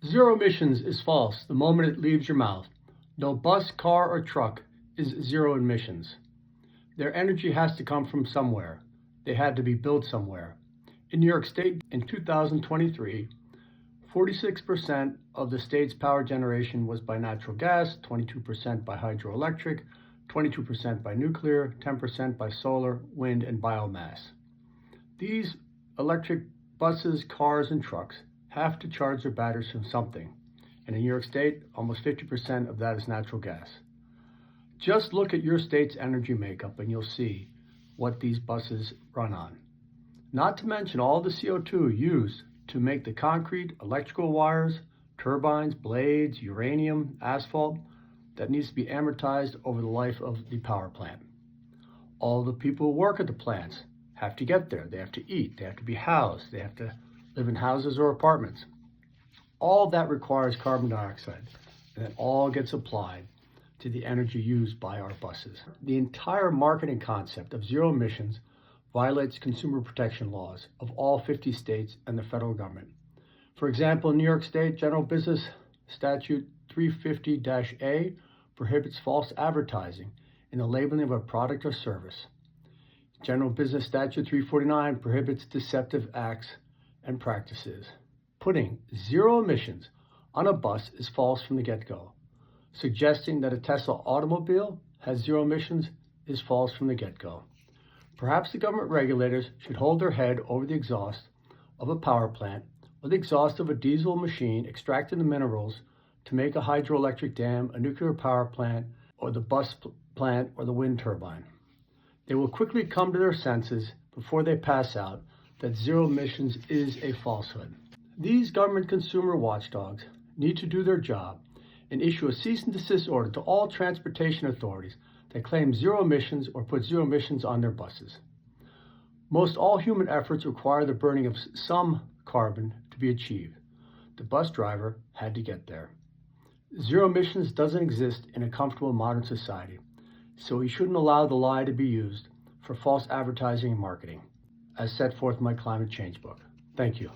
Zero emissions is false the moment it leaves your mouth. No bus, car, or truck is zero emissions. Their energy has to come from somewhere. They had to be built somewhere. In New York State in 2023, 46% of the state's power generation was by natural gas, 22% by hydroelectric, 22% by nuclear, 10% by solar, wind, and biomass. These electric buses, cars, and trucks have to charge their batteries from something. And in New York State, almost 50% of that is natural gas. Just look at your state's energy makeup and you'll see what these buses run on. Not to mention all the CO2 used to make the concrete, electrical wires, turbines, blades, uranium, asphalt that needs to be amortized over the life of the power plant. All the people who work at the plants have to get there. They have to eat. They have to be housed. They have to live in houses or apartments. All that requires carbon dioxide, and it all gets applied to the energy used by our buses. The entire marketing concept of zero emissions violates consumer protection laws of all 50 states and the federal government. For example, in New York State, General Business Statute 350-A prohibits false advertising in the labeling of a product or service. General Business Statute 349 prohibits deceptive acts and practices. Putting zero emissions on a bus is false from the get-go. Suggesting that a Tesla automobile has zero emissions is false from the get-go. Perhaps the government regulators should hold their head over the exhaust of a power plant or the exhaust of a diesel machine extracting the minerals to make a hydroelectric dam, a nuclear power plant, or the bus plant or the wind turbine. They will quickly come to their senses before they pass out that zero emissions is a falsehood. These government consumer watchdogs need to do their job and issue a cease and desist order to all transportation authorities that claim zero emissions or put zero emissions on their buses. Most all human efforts require the burning of some carbon to be achieved. The bus driver had to get there. Zero emissions doesn't exist in a comfortable modern society, so we shouldn't allow the lie to be used for false advertising and marketing, as set forth in my climate change book. Thank you.